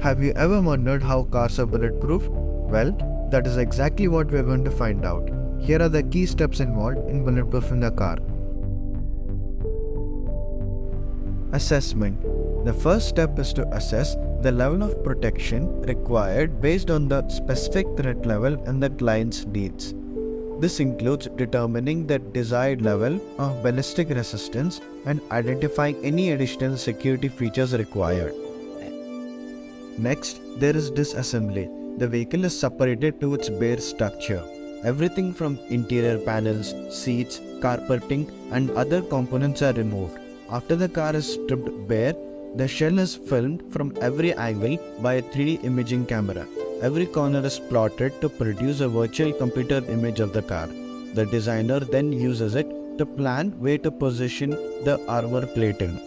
Have you ever wondered how cars are bulletproof? Well, that is exactly what we are going to find out. Here are the key steps involved in bulletproofing the car. Assessment. The first step is to assess the level of protection required based on the specific threat level and the client's needs. This includes determining the desired level of ballistic resistance and identifying any additional security features required. Next, there is disassembly. The vehicle is separated to its bare structure. Everything from interior panels, seats, carpeting, and other components are removed. After the car is stripped bare, the shell is filmed from every angle by a 3D imaging camera. Every corner is plotted to produce a virtual computer image of the car. The designer then uses it to plan where to position the armor plating.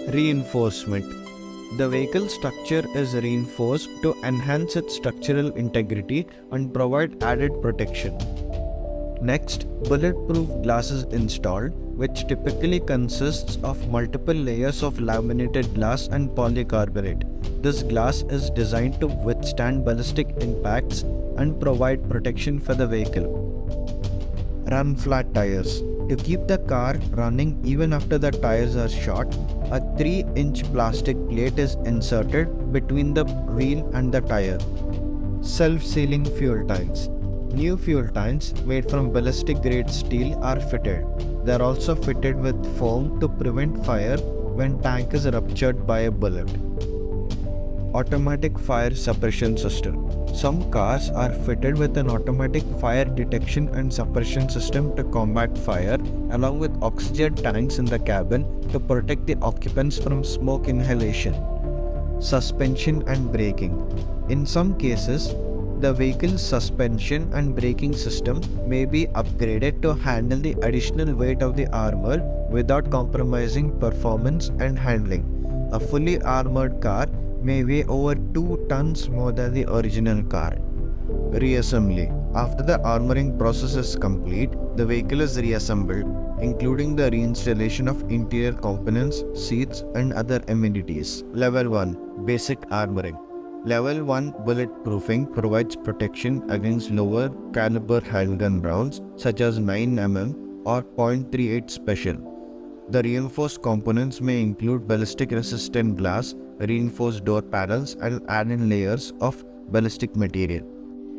Reinforcement. The vehicle structure is reinforced to enhance its structural integrity and provide added protection. Next, bulletproof glass is installed, which typically consists of multiple layers of laminated glass and polycarbonate. This glass is designed to withstand ballistic impacts and provide protection for the vehicle. Run flat tires. To keep the car running even after the tires are shot, a 3-inch plastic plate is inserted between the wheel and the tire. Self-sealing fuel tanks. New fuel tanks made from ballistic grade steel are fitted. They are also fitted with foam to prevent fire when tank is ruptured by a bullet. Automatic fire suppression system. Some cars are fitted with an automatic fire detection and suppression system to combat fire, along with oxygen tanks in the cabin to protect the occupants from smoke inhalation. Suspension and braking. In some cases, the vehicle's suspension and braking system may be upgraded to handle the additional weight of the armor without compromising performance and handling. A fully armored car may weigh over 2 tons more than the original car. Reassembly. After the armoring process is complete, the vehicle is reassembled, including the reinstallation of interior components, seats, and other amenities. Level 1. Basic armoring. Level 1 bulletproofing provides protection against lower caliber handgun rounds such as 9mm or .38 special. The reinforced components may include ballistic resistant glass, reinforced door panels, and added layers of ballistic material.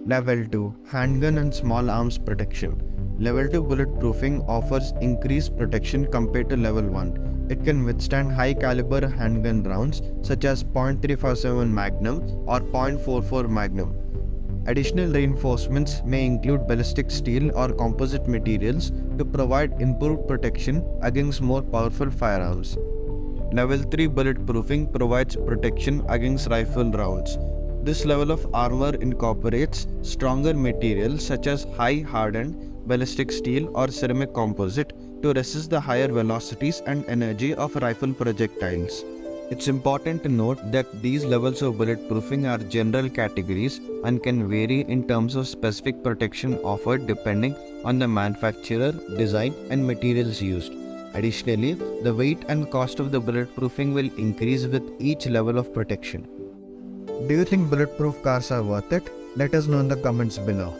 Level 2 Handgun and small arms protection. Level 2 bulletproofing offers increased protection compared to Level 1. It can withstand high caliber handgun rounds such as .357 Magnum or .44 Magnum. Additional reinforcements may include ballistic steel or composite materials to provide improved protection against more powerful firearms. Level 3 bulletproofing provides protection against rifle rounds. This level of armor incorporates stronger materials such as high hardened ballistic steel or ceramic composite to resist the higher velocities and energy of rifle projectiles. It's important to note that these levels of bulletproofing are general categories and can vary in terms of specific protection offered depending on the manufacturer, design, and materials used. Additionally, the weight and cost of the bulletproofing will increase with each level of protection. Do you think bulletproof cars are worth it? Let us know in the comments below.